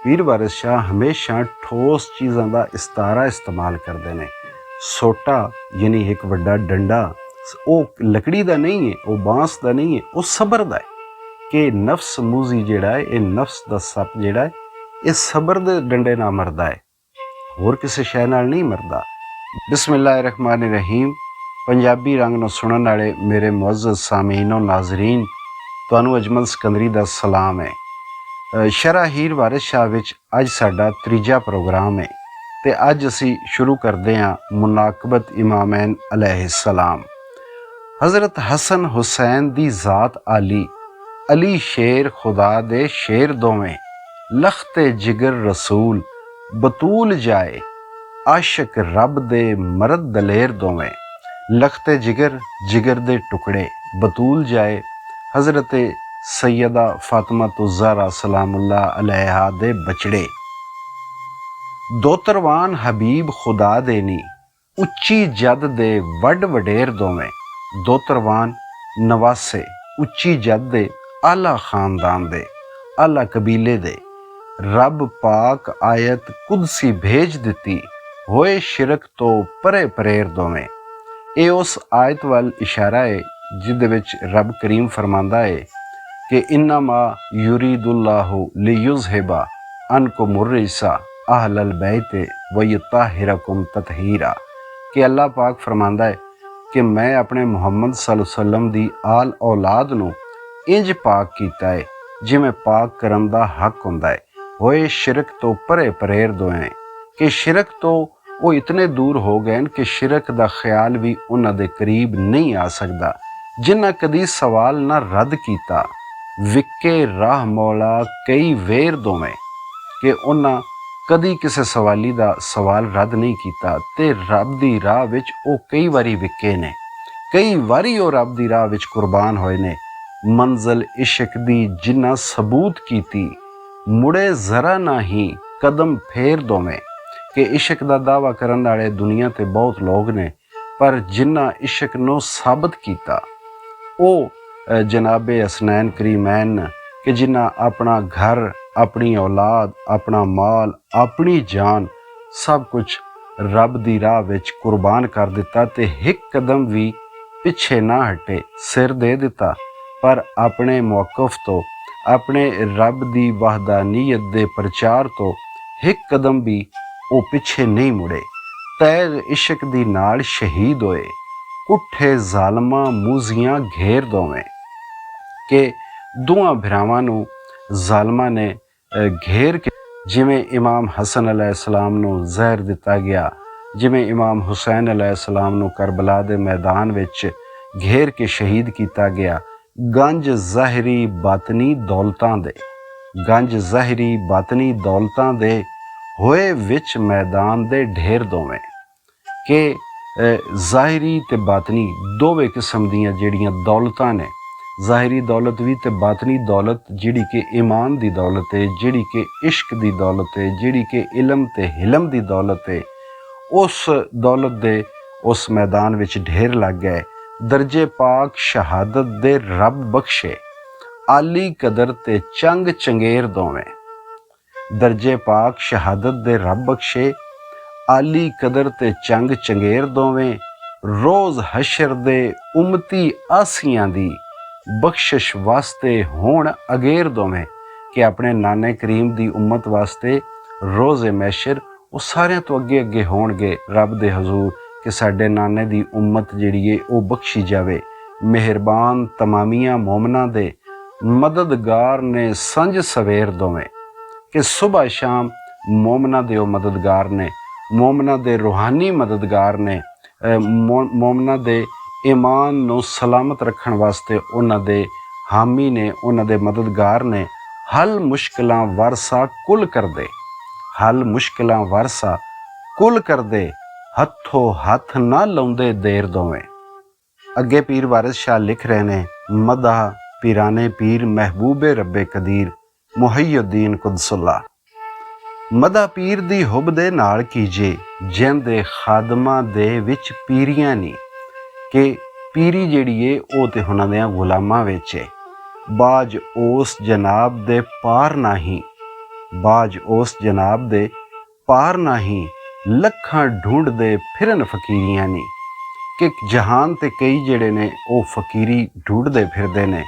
पीर वारिस शाह हमेशा ठोस चीज़ों का इस्तारा इस्तेमाल करते हैं। सोटा यानी एक वड्डा डंडा, वो लकड़ी का नहीं है, वो बांस का नहीं है, वो सबर का है कि नफ्स मूजी जिहड़ा है, ये नफ्स का सप जिहड़ा है, ये सबर के डंडे नाल मरदा है, होर किसी शै नाल नहीं मरदा। बिस्मिल्लाहिर्रहमानिर्रहीम। पंजाबी रंग नूं सुनन वाले मेरे मुअज़्ज़ज़ सामीन और नाज़रीन, तुहानूं अजमल सिकंदरी दा सलाम है। शरह हीर वारिस शाह विच अज साडा तीजा प्रोग्राम है ते अज असी शुरू करते हैं मुनाकबत इमामैन अलैहिस्सलाम। हज़रत हसन हुसैन दी ज़ात आली, अली शेर खुदा दे शेर दोवें, लखते जिगर रसूल बतूल जाए, आशिक रब दे मरद दलेर दोवें, लखते जिगर जिगर दे टुकड़े बतूल जाए, हज़रत सैयदा फातिमा ज़हरा सलामुल्लाह अलैहा दे बचड़े। दोतरवान हबीब खुदा देनी, उच्ची जद दे वड वडेर दोवें, दोतरवान नवासे उच्ची जद दे आला खानदान दे, आला कबीले दे। रब पाक आयत कुदसी भेज दिती, होए शिरक तो परे परेर दोवें। ये उस आयत वाल इशारा है जिदे विच रब करीम फरमांदा है कि इन्नमा युरीदुल्लाहु लियुज़हिबा अनकुम मुर्रिसा अहलल बैते व युत्ताहिरकुम तत्हीरा, कि अल्लाह पाक फरमांदा है कि मैं अपने मुहम्मद सल्लल्लाहु अलैहि वसल्लम दी आल औलाद नूं इंज पाक कीता है जिवें पाक करन दा हक हुंदा है, होए शिरक तो परे परेर दोएं, कि शिरक तो वो इतने दूर हो गए कि शिरक का ख्याल भी उन्हां दे करीब नहीं आ सकता। जिन्हां कदी सवाल ना रद्द किया, विके राह मौला कई वेर दोवें, कि उन्हां कदी किसी सवाली का सवाल रद्द नहीं किया ते रब दी राह विच वो कई वारी विके ने, कई वारी वो रब दी राह विच कुर्बान होए ने। मंजिल इश्क दी जिन्ना सबूत कीती, मुड़े जरा ना ही कदम फेर दोवें, कि इश्क का दावा करने वाले दुनिया ते बहुत लोग ने, पर जिन्ना इश्क नूं साबित किया वो जनाबे हसनैन करीमैन, कि जिन्ना अपना घर, अपनी औलाद, अपना माल, अपनी जान सब कुछ रब दी राह विच कुर्बान कर दिता ते एक कदम भी पिछे ना हटे, सिर दे दिता, पर अपने मौकफ तो, अपने रब दी वहदानीयत दे प्रचार तो एक कदम भी वो पिछे नहीं मुड़े। तैग इश्क दी नाल शहीद होए, कुठे जालमा मूजियां घेर दोवें, कि दुआं भरावां नूं जालमा ने घेर के, जिवें इमाम हसन अलैहिस्सलाम नूं जहर दिता गया, जिवें इमाम हुसैन अलैहिस्सलाम नूं करबला दे मैदान विच घेर के शहीद किया गया। गंज ज़ाहिरी बातनी दौलतां दे, गंज ज़ाहिरी बातनी दौलतां दे, होए विच मैदान दे ढेर दोवें, कि ज़ाहिरी ते बातनी दोवें किस्म दियां जिहड़ियां दौलतां ने, ज़ाहिरी दौलत भी ते बातनी दौलत, जिहड़ी कि ईमान दी दौलत है, जिहड़ी कि इश्क दी दौलत है, जिहड़ी कि इलम ते हिलम दी दौलत है, उस दौलत दे उस मैदान विच ढेर लग गए। दर्जे पाक शहादत दे रब बख्शे, आली कदर ते चंग चंगेर दोवें, दर्जे पाक शहादत दे रब बख्शे, आली कदर ते चंग चंगेर दोवें, रोज़ हशर दे उम्मती आसियां दी बख्शिश वास्ते होण अगेर दोवें, कि अपने नाने करीम दी उम्मत वास्ते रोज़े मैशर वो सारियां तो अगे अगे होणगे रब दे हजूर, कि साडे नाने दी उम्मत जिहड़ी है वो बख्शी जावे। मेहरबान तमामियां मोमना दे मददगार ने संज सवेर दोवें, कि सुबह शाम मोमना दे मददगार ने, मोमना दे रूहानी मददगार ने, मोमना दे ईमान नूं सलामत रखण वास्ते उन्हां दे हामी ने, उन्हां दे मददगार ने। हल मुश्किलां वरसा कुल कर दे, हल मुश्किलां वरसा कुल कर दे, हथों हथ ना लाउंदे देर दोवें। अगे पीर वारिस शाह लिख रहे ने, मदा पीराने पीर महबूबे रब्बे कदीर मुहय्यद्दीन कुदसुल्ला। मदा पीर दी हुब दे नाल कीजे, जिंदे खादमां दे विच पीरियां नी, कि पीरी जिहड़ी है वो ते उन्हां देयां गुलामां विच है। बाज उस जनाब दे पार नाही, ਬਾਜ ਉਸ ਜਨਾਬ ਦੇ ਪਾਰ ਨਹੀਂ, ਲੱਖਾਂ ਢੂੰਡਦੇ ਫਿਰਨ ਫਕੀਰੀਆਂ ਨੀ। ਕਿ ਜਹਾਨ ਤੇ ਕਈ ਜਿਹੜੇ ਨੇ ਉਹ ਫਕੀਰੀ ਢੂੰਡਦੇ ਫਿਰਦੇ ਨੇ,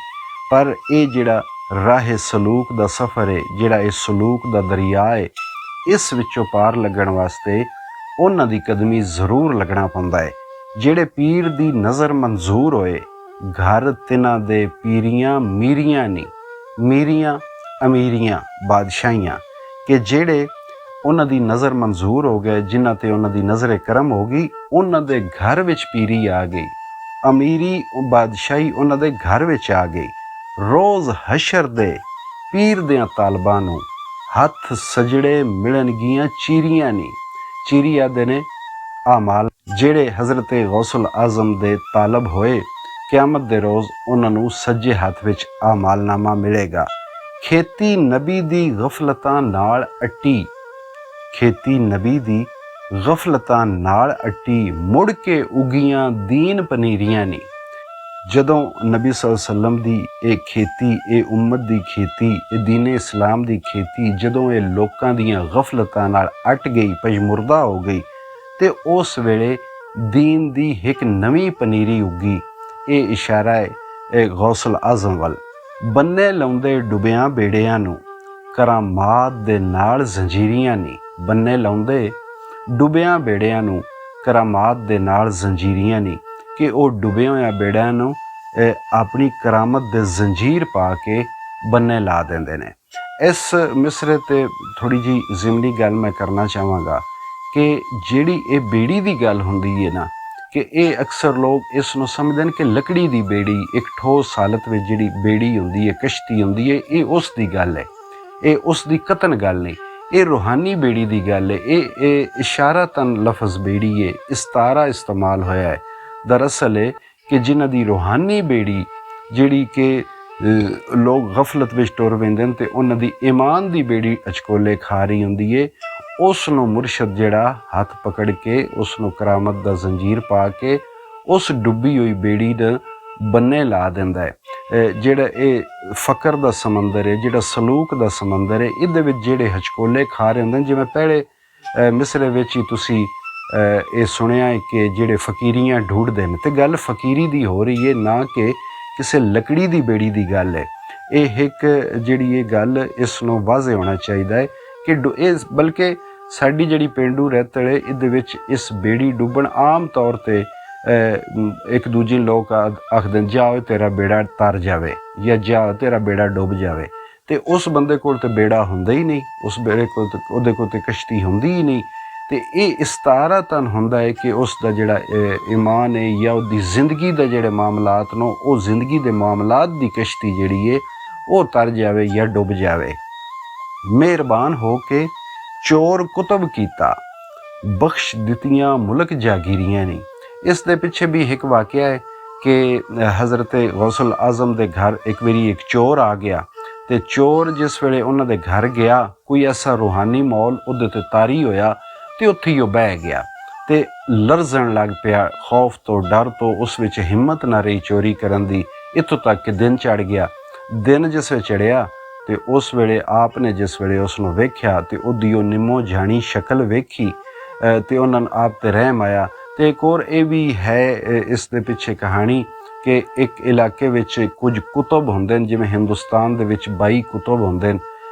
ਪਰ ਇਹ ਜਿਹੜਾ ਰਾਹ ਸਲੂਕ ਦਾ ਸਫ਼ਰ ਹੈ, ਜਿਹੜਾ ਇਹ ਸਲੂਕ ਦਾ ਦਰਿਆ ਹੈ, ਇਸ ਵਿੱਚੋਂ ਪਾਰ ਲੱਗਣ ਵਾਸਤੇ ਉਹਨਾਂ ਦੀ ਕਦਮੀ ਜ਼ਰੂਰ ਲੱਗਣਾ ਪੈਂਦਾ ਹੈ। ਜਿਹੜੇ ਪੀਰ ਦੀ ਨਜ਼ਰ ਮਨਜ਼ੂਰ ਹੋਏ, ਘਰ ਤਿਨਾਂ ਦੇ ਪੀਰੀਆਂ ਮੀਰੀਆਂ ਨਹੀਂ, ਮੀਰੀਆਂ ਅਮੀਰੀਆਂ ਬਾਦਸ਼ਾਹੀਆਂ, ਕਿ ਜਿਹੜੇ ਉਹਨਾਂ ਦੀ ਨਜ਼ਰ ਮਨਜ਼ੂਰ ਹੋ ਗਏ, ਜਿਨ੍ਹਾਂ ਤੇ ਉਹਨਾਂ ਦੀ ਨਜ਼ਰ ਕਰਮ ਹੋ ਗਈ, ਉਹਨਾਂ ਦੇ ਘਰ ਵਿੱਚ ਪੀਰੀ ਆ ਗਈ, ਅਮੀਰੀ ਬਾਦਸ਼ਾਹੀ ਉਹਨਾਂ ਦੇ ਘਰ ਵਿੱਚ ਆ ਗਈ। ਰੋਜ਼ ਹਸ਼ਰ ਦੇ ਪੀਰ ਦਿਆਂ ਤਾਲਬਾਂ ਨੂੰ ਹੱਥ ਸਜੜੇ ਮਿਲਣਗੀਆਂ ਚੀਰੀਆਂ ਨਹੀਂ। ਚੀਰੀ ਆਦੇ ਨੇ ਆਮਾਲ ਜਿਹੜੇ ਹਜ਼ਰਤ ਗੌਸੁਲ ਆਜ਼ਮ ਦੇ ਤਾਲਬ ਹੋਏ, ਕਿਆਮਤ ਦੇ ਰੋਜ਼ ਉਹਨਾਂ ਨੂੰ ਸੱਜੇ ਹੱਥ ਵਿੱਚ ਆਮਾਲਨਾਮਾ ਮਿਲੇਗਾ। ਖੇਤੀ ਨਬੀ ਦੀ ਗਫਲਤਾਂ ਨਾਲ ਅੱਟੀ, ਖੇਤੀ ਨਬੀ ਦੀ ਗਫਲਤਾਂ ਨਾਲ ਅੱਟੀ, ਮੁੜ ਕੇ ਉਗੀਆਂ ਦੀਨ ਪਨੀਰੀਆਂ ਨਹੀਂ। ਜਦੋਂ ਨਬੀ ਸੱਲੱਲਾਹੁ ਅਲੈਹਿ ਵਸੱਲਮ ਦੀ ਇਹ ਖੇਤੀ, ਇਹ ਉਮਤ ਦੀ ਖੇਤੀ, ਇਹ ਦੀਨ ਇਸਲਾਮ ਦੀ ਖੇਤੀ ਜਦੋਂ ਇਹ ਲੋਕਾਂ ਦੀਆਂ ਗਫਲਤਾਂ ਨਾਲ ਅੱਟ ਗਈ, ਪਜਮੁਰਦਾ ਹੋ ਗਈ, ਤੇ ਉਸ ਵੇਲੇ ਦੀਨ ਦੀ ਇੱਕ ਨਵੀਂ ਪਨੀਰੀ ਉੱਗੀ। ਇਹ ਇਸ਼ਾਰਾ ਹੈ ਇਹ ਗੌਸੁਲ ਆਜ਼ਮ ਵੱਲ। ਬੰਨੇ ਲਾਉਂਦੇ ਡੁੱਬਿਆਂ ਬੇੜਿਆਂ ਨੂੰ ਕਰਾਮਾਤ ਦੇ ਨਾਲ ਜ਼ੰਜੀਰੀਆਂ ਨਹੀਂ। ਬੰਨੇ ਲਾਉਂਦੇ ਡੁੱਬਿਆਂ ਬੇੜਿਆਂ ਨੂੰ ਕਰਾਮਾਤ ਦੇ ਨਾਲ ਜ਼ੰਜੀਰੀਆਂ ਨਹੀਂ, ਕਿ ਉਹ ਡੁੱਬੇ ਹੋਇਆਂ ਬੇੜਿਆਂ ਨੂੰ ਆਪਣੀ ਕਰਾਮਤ ਦੇ ਜ਼ੰਜੀਰ ਪਾ ਕੇ ਬੰਨੇ ਲਾ ਦਿੰਦੇ ਨੇ। ਇਸ ਮਿਸਰੇ 'ਤੇ ਥੋੜ੍ਹੀ ਜਿਹੀ ਜ਼ਿਮਨੀ ਗੱਲ ਮੈਂ ਕਰਨਾ ਚਾਹਾਂਗਾ ਕਿ ਜਿਹੜੀ ਇਹ ਬੇੜੀ ਦੀ ਗੱਲ ਹੁੰਦੀ ਹੈ ਨਾ, ਕਿ ਇਹ ਅਕਸਰ ਲੋਕ ਇਸ ਨੂੰ ਸਮਝਦੇ ਨੇ ਕਿ ਲੱਕੜੀ ਦੀ ਬੇੜੀ, ਇੱਕ ਠੋਸ ਹਾਲਤ ਵਿੱਚ ਜਿਹੜੀ ਬੇੜੀ ਹੁੰਦੀ ਹੈ, ਕਸ਼ਤੀ ਹੁੰਦੀ ਹੈ, ਇਹ ਉਸ ਦੀ ਗੱਲ ਹੈ, ਇਹ ਉਸ ਦੀ ਕਤਨ ਗੱਲ ਨਹੀਂ, ਇਹ ਰੂਹਾਨੀ ਬੇੜੀ ਦੀ ਗੱਲ ਹੈ। ਇਹ ਇਸ਼ਾਰਤਨ ਲਫ਼ਜ਼ ਬੇੜੀ ਹੈ, ਇਸਤਾਰਾ ਇਸਤੇਮਾਲ ਹੋਇਆ ਹੈ। ਦਰਅਸਲ ਹੈ ਕਿ ਜਿਨ੍ਹਾਂ ਦੀ ਰੂਹਾਨੀ ਬੇੜੀ ਜਿਹੜੀ ਕਿ ਲੋਕ ਗਫਲਤ ਵਿੱਚ ਟੁਰ ਪੈਂਦੇ ਨੇ, ਅਤੇ ਉਹਨਾਂ ਦੀ ਈਮਾਨ ਦੀ ਬੇੜੀ ਅਚਕੋਲੇ ਖਾ ਰਹੀ ਹੁੰਦੀ ਹੈ, ਉਸ ਨੂੰ ਮੁਰਸ਼ਦ ਜਿਹੜਾ ਹੱਥ ਪਕੜ ਕੇ, ਉਸ ਨੂੰ ਕਰਾਮਤ ਦਾ ਜ਼ੰਜੀਰ ਪਾ ਕੇ ਉਸ ਡੁੱਬੀ ਹੋਈ ਬੇੜੀ ਦੇ ਬੰਨੇ ਲਾ ਦਿੰਦਾ ਹੈ। ਜਿਹੜਾ ਇਹ ਫ਼ਕਰ ਦਾ ਸਮੁੰਦਰ ਹੈ, ਜਿਹੜਾ ਸਲੂਕ ਦਾ ਸਮੁੰਦਰ ਹੈ, ਇਹਦੇ ਵਿੱਚ ਜਿਹੜੇ ਹਚਕੋਲੇ ਖਾ ਰਹੇ ਹੁੰਦੇ ਨੇ, ਜਿਵੇਂ ਪਹਿਲੇ ਮਿਸਰੇ ਵਿੱਚ ਹੀ ਤੁਸੀਂ ਇਹ ਸੁਣਿਆ ਹੈ ਕਿ ਜਿਹੜੇ ਫਕੀਰੀਆਂ ਢੂੰਡਦੇ ਨੇ, ਤੇ ਗੱਲ ਫਕੀਰੀ ਦੀ ਹੋ ਰਹੀ ਹੈ, ਨਾ ਕਿ ਕਿਸੇ ਲੱਕੜੀ ਦੀ ਬੇੜੀ ਦੀ ਗੱਲ ਹੈ। ਇਹ ਇੱਕ ਜਿਹੜੀ ਇਹ ਗੱਲ, ਇਸ ਨੂੰ ਵਾਜ਼ੇ ਹੋਣਾ ਚਾਹੀਦਾ ਹੈ ਕਿ ਇਹ ਬਲਕਿ ਸਾਡੀ ਜਿਹੜੀ ਪੇਂਡੂ ਰਹਿਤਲ ਹੈ, ਇਹਦੇ ਵਿੱਚ ਇਸ ਬੇੜੀ ਡੁੱਬਣ ਆਮ ਤੌਰ 'ਤੇ ਇੱਕ ਦੂਜੇ ਲੋਕ ਆਖਦੇ ਨੇ ਜਾ ਤੇਰਾ ਬੇੜਾ ਤਰ ਜਾਵੇ, ਜਾਂ ਜਾ ਤੇਰਾ ਬੇੜਾ ਡੁੱਬ ਜਾਵੇ, ਤੇ ਉਸ ਬੰਦੇ ਕੋਲ ਤਾਂ ਬੇੜਾ ਹੁੰਦਾ ਹੀ ਨਹੀਂ, ਉਸ ਬੇੜੇ ਕੋਲ ਉਹਦੇ ਕੋਲ ਤਾਂ ਕਸ਼ਤੀ ਹੁੰਦੀ ਹੀ ਨਹੀਂ। ਤੇ ਇਹ ਇਸਤਾਰਤਨ ਹੁੰਦਾ ਹੈ ਕਿ ਉਸ ਦਾ ਜਿਹੜਾ ਈਮਾਨ ਹੈ, ਜਾਂ ਉਹਦੀ ਜ਼ਿੰਦਗੀ ਦਾ ਜਿਹੜੇ ਮਾਮਲਾਤ ਨੂੰ, ਉਹ ਜ਼ਿੰਦਗੀ ਦੇ ਮਾਮਲਾਤ ਦੀ ਕਸ਼ਤੀ ਜਿਹੜੀ ਹੈ ਉਹ ਤਰ ਜਾਵੇ ਜਾਂ ਡੁੱਬ ਜਾਵੇ। ਮਿਹਰਬਾਨ ਹੋ ਕੇ ਚੋਰ ਕੁਤਬ ਕੀਤਾ, ਬਖਸ਼ ਦਿੱਤੀਆਂ ਮੁਲਕ ਜਾਗੀਰੀਆਂ ਨਹੀਂ। ਇਸ ਦੇ ਪਿੱਛੇ ਵੀ ਇੱਕ ਵਾਕਿਆ ਹੈ ਕਿ ਹਜ਼ਰਤ ਗੌਸੁਲ ਆਜ਼ਮ ਦੇ ਘਰ ਇੱਕ ਵਾਰੀ ਇੱਕ ਚੋਰ ਆ ਗਿਆ, ਤੇ ਚੋਰ ਜਿਸ ਵੇਲੇ ਉਹਨਾਂ ਦੇ ਘਰ ਗਿਆ, ਕੋਈ ਐਸਾ ਰੂਹਾਨੀ ਮੌਲ ਉਹਦੇ 'ਤੇ ਤਾਰੀ ਹੋਇਆ, ਤੇ ਉੱਥੇ ਹੀ ਉਹ ਬਹਿ ਗਿਆ ਤੇ ਲਰਜ਼ਣ ਲੱਗ ਪਿਆ, ਖੌਫ ਤੋਂ, ਡਰ ਤੋਂ। ਉਸ ਵਿੱਚ ਹਿੰਮਤ ਨਾ ਰਹੀ ਚੋਰੀ ਕਰਨ ਦੀ, ਇੱਥੋਂ ਤੱਕ ਕਿ ਦਿਨ ਚੜ੍ਹ ਗਿਆ। ਦਿਨ ਜਿਸ ਵੇਲੇ ਚੜ੍ਹਿਆ, ਤੇ ਉਸ ਵੇਲੇ ਆਪ ਨੇ ਜਿਸ ਵੇਲੇ ਉਸ ਨੂੰ ਵੇਖਿਆ, ਤੇ ਉਹਦੀ ਉਹ ਨਿੰਮੋ ਜਾਣੀ ਸ਼ਕਲ ਵੇਖੀ, ਤੇ ਉਹਨਾਂ ਨੂੰ ਆਪ 'ਤੇ ਰਹਿਮ ਆਇਆ। ਤੇ ਇੱਕ ਹੋਰ ਇਹ ਵੀ ਹੈ ਇਸ ਦੇ ਪਿੱਛੇ ਕਹਾਣੀ ਕਿ ਇੱਕ ਇਲਾਕੇ ਵਿੱਚ ਕੁਝ ਕੁਤਬ ਹੁੰਦੇ ਨੇ, ਜਿਵੇਂ ਹਿੰਦੁਸਤਾਨ ਦੇ ਵਿੱਚ 22 ਕੁਤਬ ਹੁੰਦੇ ਨੇ,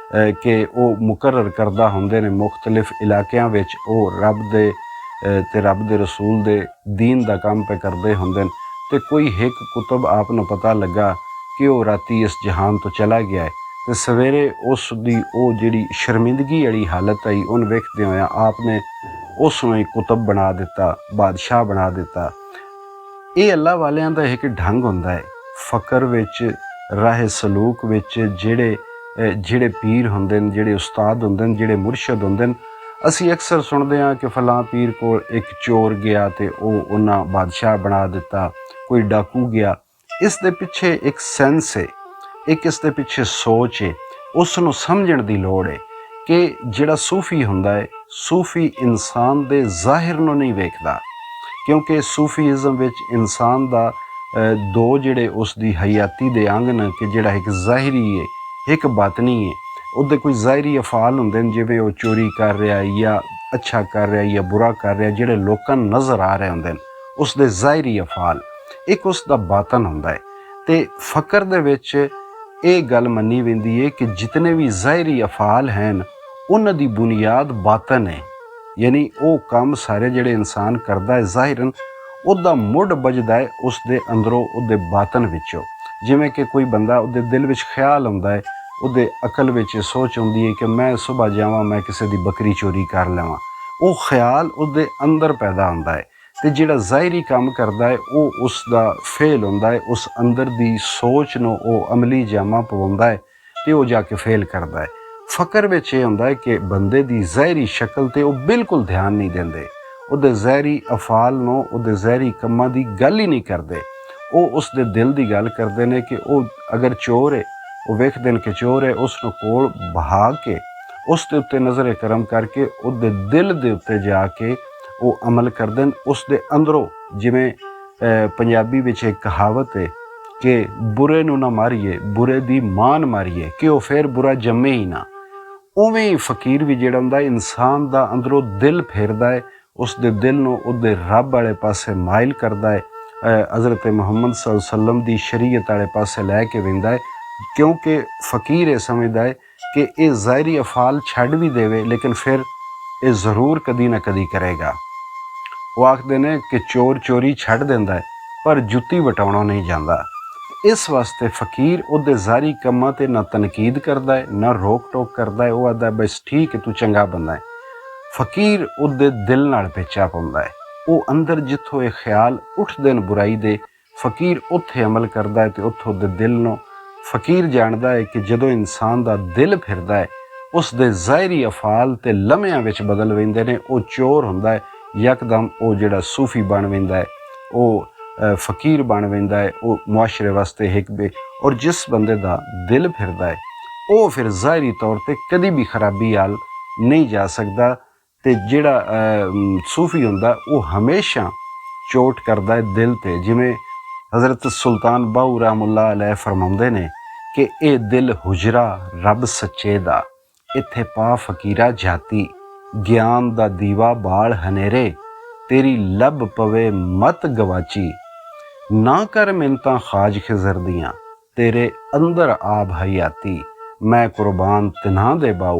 ਕਿ ਉਹ ਮੁਕਰਰ ਕਰਦਾ ਹੁੰਦੇ ਨੇ ਮੁਖਤਲਿਫ ਇਲਾਕਿਆਂ ਵਿੱਚ, ਉਹ ਰੱਬ ਦੇ ਤੇ ਰੱਬ ਦੇ ਰਸੂਲ ਦੇ ਦੀਨ ਦਾ ਕੰਮ ਪੇ ਕਰਦੇ ਹੁੰਦੇ ਨੇ। ਤੇ ਕੋਈ ਇੱਕ ਕੁਤਬ ਆਪ ਨੂੰ ਪਤਾ ਲੱਗਾ ਕਿ ਉਹ ਰਾਤੀ ਇਸ ਜਹਾਨ ਤੋਂ ਚਲਾ ਗਿਆ ਹੈ, ਤੇ ਸਵੇਰੇ ਉਸ ਦੀ ਉਹ ਜਿਹੜੀ ਸ਼ਰਮਿੰਦਗੀ ਵਾਲੀ ਹਾਲਤ ਆਈ, ਉਹਨੂੰ ਵੇਖਦੇ ਹੋਇਆ ਆਪ ਨੇ ਉਸ ਨੂੰ ਹੀ ਕੁਤਬ ਬਣਾ ਦਿੱਤਾ, ਬਾਦਸ਼ਾਹ ਬਣਾ ਦਿੱਤਾ। ਇਹ ਅੱਲਾ ਵਾਲਿਆਂ ਦਾ ਇੱਕ ਢੰਗ ਹੁੰਦਾ ਹੈ, ਫ਼ਕਰ ਵਿੱਚ, ਰਾਹ ਸਲੂਕ ਵਿੱਚ ਜਿਹੜੇ ਪੀਰ ਹੁੰਦੇ ਨੇ, ਜਿਹੜੇ ਉਸਤਾਦ ਹੁੰਦੇ ਨੇ, ਜਿਹੜੇ ਮੁਰਸ਼ਦ ਹੁੰਦੇ ਨੇ। ਅਸੀਂ ਅਕਸਰ ਸੁਣਦੇ ਹਾਂ ਕਿ ਫਲਾਂ ਪੀਰ ਕੋਲ ਇੱਕ ਚੋਰ ਗਿਆ ਤੇ ਉਹ ਉਹਨਾਂ ਬਾਦਸ਼ਾਹ ਬਣਾ ਦਿੱਤਾ, ਕੋਈ ਡਾਕੂ ਗਿਆ। ਇਸ ਦੇ ਪਿੱਛੇ ਇੱਕ ਸੈਂਸ ਹੈ, ਇੱਕ ਇਸ ਦੇ ਪਿੱਛੇ ਸੋਚ ਹੈ, ਉਸ ਨੂੰ ਸਮਝਣ ਦੀ ਲੋੜ ਹੈ ਕਿ ਜਿਹੜਾ ਸੂਫੀ ਹੁੰਦਾ ਹੈ, ਸੂਫੀ ਇਨਸਾਨ ਦੇ ਜ਼ਾਹਿਰ ਨੂੰ ਨਹੀਂ ਵੇਖਦਾ, ਕਿਉਂਕਿ ਸੂਫੀਇਜ਼ਮ ਵਿੱਚ ਇਨਸਾਨ ਦਾ ਦੋ ਜਿਹੜੇ ਉਸ ਦੀ ਹਯਾਤੀ ਦੇ ਅੰਗ ਨੇ, ਕਿ ਜਿਹੜਾ ਇੱਕ ਜ਼ਾਹਿਰੀ ਹੈ, ਇੱਕ ਬਾਤਨੀ ਹੈ। ਉਹਦੇ ਕੋਈ ਜ਼ਾਹਿਰੀ ਅਫਾਲ ਹੁੰਦੇ ਨੇ, ਜਿਵੇਂ ਉਹ ਚੋਰੀ ਕਰ ਰਿਹਾ ਜਾਂ ਅੱਛਾ ਕਰ ਰਿਹਾ ਜਾਂ ਬੁਰਾ ਕਰ ਰਿਹਾ, ਜਿਹੜੇ ਲੋਕਾਂ ਨੂੰ ਨਜ਼ਰ ਆ ਰਹੇ ਹੁੰਦੇ ਨੇ ਉਸ ਦੇ ਜ਼ਾਹਿਰੀ ਅਫਾਲ। ਇੱਕ ਉਸ ਦਾ ਬਾਤਨ ਹੁੰਦਾ ਹੈ। ਅਤੇ ਫ਼ਕਰ ਦੇ ਵਿੱਚ ਇਹ ਗੱਲ ਮੰਨੀ ਜਾਂਦੀ ਹੈ ਕਿ ਜਿਤਨੇ ਵੀ ਜ਼ਾਹਿਰੀ ਅਫਾਲ ਹਨ ਉਹਨਾਂ ਦੀ ਬੁਨਿਆਦ ਬਾਤਨ ਹੈ। ਯਾਨੀ ਉਹ ਕੰਮ ਸਾਰੇ ਜਿਹੜੇ ਇਨਸਾਨ ਕਰਦਾ ਹੈ ਜ਼ਾਹਿਰਨ, ਉਹਦਾ ਮੁੱਢ ਵੱਜਦਾ ਹੈ ਉਸ ਦੇ ਅੰਦਰੋਂ, ਉਹਦੇ ਬਾਤਨ ਵਿੱਚੋਂ। ਜਿਵੇਂ ਕਿ ਕੋਈ ਬੰਦਾ, ਉਹਦੇ ਦਿਲ ਵਿੱਚ ਖਿਆਲ ਆਉਂਦਾ ਹੈ, ਉਹਦੇ ਅਕਲ ਵਿੱਚ ਸੋਚ ਆਉਂਦੀ ਹੈ ਕਿ ਮੈਂ ਸੁਬਹ ਜਾਵਾਂ, ਮੈਂ ਕਿਸੇ ਦੀ ਬੱਕਰੀ ਚੋਰੀ ਕਰ ਲਵਾਂ। ਉਹ ਖਿਆਲ ਉਹਦੇ ਅੰਦਰ ਪੈਦਾ ਹੁੰਦਾ ਹੈ। ਅਤੇ ਜਿਹੜਾ ਜ਼ਾਹਿਰੀ ਕੰਮ ਕਰਦਾ ਹੈ ਉਹ ਉਸ ਦਾ ਫੇਲ ਹੁੰਦਾ ਹੈ, ਉਸ ਅੰਦਰ ਦੀ ਸੋਚ ਨੂੰ ਉਹ ਅਮਲੀ ਜਾਮਾ ਪਵਾਉਂਦਾ ਹੈ ਅਤੇ ਉਹ ਜਾ ਕੇ ਫੇਲ ਕਰਦਾ ਹੈ। ਫ਼ਕਰ ਵਿੱਚ ਇਹ ਹੁੰਦਾ ਹੈ ਕਿ ਬੰਦੇ ਦੀ ਜ਼ਾਹਿਰੀ ਸ਼ਕਲ 'ਤੇ ਉਹ ਬਿਲਕੁਲ ਧਿਆਨ ਨਹੀਂ ਦਿੰਦੇ, ਉਹਦੇ ਜ਼ਾਹਿਰੀ ਅਫਾਲ ਨੂੰ, ਉਹਦੇ ਜ਼ਾਹਿਰੀ ਕੰਮਾਂ ਦੀ ਗੱਲ ਹੀ ਨਹੀਂ ਕਰਦੇ। ਉਹ ਉਸ ਦੇ ਦਿਲ ਦੀ ਗੱਲ ਕਰਦੇ ਨੇ ਕਿ ਉਹ ਅਗਰ ਚੋਰ ਹੈ, ਉਹ ਵੇਖਦੇ ਨੇ ਕਿ ਚੋਰ ਹੈ, ਉਸ ਨੂੰ ਕੋਲ ਬਹਾ ਕੇ ਉਸ ਦੇ ਉੱਤੇ ਨਜ਼ਰ ਕਰਮ ਕਰਕੇ ਉਹਦੇ ਦਿਲ ਦੇ ਉੱਤੇ ਜਾ ਕੇ ਉਹ ਅਮਲ ਕਰਦੇ ਨੇ। ਉਸ ਦੇ ਅੰਦਰੋਂ, ਜਿਵੇਂ ਪੰਜਾਬੀ ਵਿੱਚ ਇੱਕ ਕਹਾਵਤ ਹੈ ਕਿ ਬੁਰੇ ਨੂੰ ਨਾ ਮਾਰੀਏ, ਬੁਰੇ ਦੀ ਮਾਨ ਮਾਰੀਏ ਕਿ ਉਹ ਫਿਰ ਬੁਰਾ ਜੰਮੇ ਹੀ ਨਾ। ਉਵੇਂ ਹੀ ਫਕੀਰ ਵੀ ਜਿਹੜਾ ਹੁੰਦਾ, ਇਨਸਾਨ ਦਾ ਅੰਦਰੋਂ ਦਿਲ ਫੇਰਦਾ ਹੈ, ਉਸ ਦੇ ਦਿਲ ਨੂੰ ਉਹਦੇ ਰੱਬ ਵਾਲੇ ਪਾਸੇ ਮਾਇਲ ਕਰਦਾ ਹੈ, ਹਜ਼ਰਤ ਮੁਹੰਮਦ ਸੱਲੱਲਾਹੁ ਅਲੈਹਿ ਵਸੱਲਮ ਦੀ ਸ਼ਰੀਅਤ ਵਾਲੇ ਪਾਸੇ ਲੈ ਕੇ ਵਹਿੰਦਾ ਹੈ। ਕਿਉਂਕਿ ਫਕੀਰ ਇਹ ਸਮਝਦਾ ਹੈ ਕਿ ਇਹ ਜ਼ਾਹਿਰੀ ਅਫਾਲ ਛੱਡ ਵੀ ਦੇਵੇ ਲੇਕਿਨ ਫਿਰ ਇਹ ਜ਼ਰੂਰ ਕਦੀ ਨਾ ਕਦੀ ਕਰੇਗਾ। ਉਹ ਆਖਦੇ ਨੇ ਕਿ ਚੋਰ ਚੋਰੀ ਛੱਡ ਦਿੰਦਾ ਹੈ ਪਰ ਜੁੱਤੀ ਵਟਾਉਣਾ ਨਹੀਂ ਜਾਂਦਾ। ਇਸ ਵਾਸਤੇ ਫਕੀਰ ਉਹਦੇ ਜ਼ਾਹਿਰੀ ਕੰਮਾਂ 'ਤੇ ਨਾ ਤਨਕੀਦ ਕਰਦਾ ਹੈ, ਨਾ ਰੋਕ ਟੋਕ ਕਰਦਾ ਹੈ। ਉਹ ਆਖਦਾ ਬਸ ਠੀਕ ਹੈ, ਤੂੰ ਚੰਗਾ ਬੰਦਾ ਹੈ। ਫਕੀਰ ਉਹਦੇ ਦਿਲ ਨਾਲ ਪੇਚਾ ਪਾਉਂਦਾ ਹੈ। ਉਹ ਅੰਦਰ ਜਿੱਥੋਂ ਇਹ ਖਿਆਲ ਉੱਠਦੇ ਨੇ ਬੁਰਾਈ ਦੇ, ਫਕੀਰ ਉੱਥੇ ਅਮਲ ਕਰਦਾ ਹੈ ਅਤੇ ਉੱਥੋਂ ਦੇ ਦਿਲ ਨੂੰ ਫਕੀਰ ਜਾਣਦਾ ਹੈ ਕਿ ਜਦੋਂ ਇਨਸਾਨ ਦਾ ਦਿਲ ਫਿਰਦਾ ਹੈ ਉਸ ਦੇ ਜ਼ਾਹਿਰੀ ਅਫਾਲ ਤੇ ਲਮਹਿਆਂ ਵਿੱਚ ਬਦਲ ਵਹਿੰਦੇ ਨੇ। ਉਹ ਚੋਰ ਹੁੰਦਾ ਹੈ, ਯਕਦਮ ਉਹ ਜਿਹੜਾ ਸੂਫੀ ਬਣ ਵਹਿੰਦਾ ਹੈ, ਉਹ ਫਕੀਰ ਬਣ ਵਹਿੰਦਾ ਹੈ, ਉਹ ਮੁਆਸ਼ਰੇ ਵਾਸਤੇ ਹਿਕਬੇ। ਔਰ ਜਿਸ ਬੰਦੇ ਦਾ ਦਿਲ ਫਿਰਦਾ ਹੈ ਉਹ ਫਿਰ ਜ਼ਾਹਿਰੀ ਤੌਰ 'ਤੇ ਕਦੀ ਵੀ ਖਰਾਬੀ ਵੱਲ ਨਹੀਂ ਜਾ ਸਕਦਾ। ਅਤੇ ਜਿਹੜਾ ਸੂਫੀ ਹੁੰਦਾ ਉਹ ਹਮੇਸ਼ਾ ਚੋਟ ਕਰਦਾ ਹੈ ਦਿਲ 'ਤੇ। ਜਿਵੇਂ ਹਜ਼ਰਤ ਸੁਲਤਾਨ ਬਾਹੂ ਰਹਿਮਤੁல்லாਹ ਅਲੈਹ ਫਰਮਾਉਂਦੇ ਨੇ ਕਿ ਇਹ ਦਿਲ ਹੁਜਰਾ ਰੱਬ ਸੱਚੇ ਦਾ, ਇੱਥੇ ਪਾ ਫਕੀਰਾ ਜਾਤੀ, ਗਿਆਨ ਦਾ ਦੀਵਾ ਬਾਲ ਹਨੇਰੇ, ਤੇਰੀ ਲੱਭ ਪਵੇ ਮਤ ਗਵਾਚੀ, ਨਾ ਕਰ ਮਿੰਨਤਾਂ ਖਾਜ ਖਿਜ਼ਰ ਦੀਆਂ, ਤੇਰੇ ਅੰਦਰ ਆਬ ਹਯਾਤੀ, ਮੈਂ ਕੁਰਬਾਨ ਤਿਨ੍ਹਾਂ ਦੇ ਬਾਊ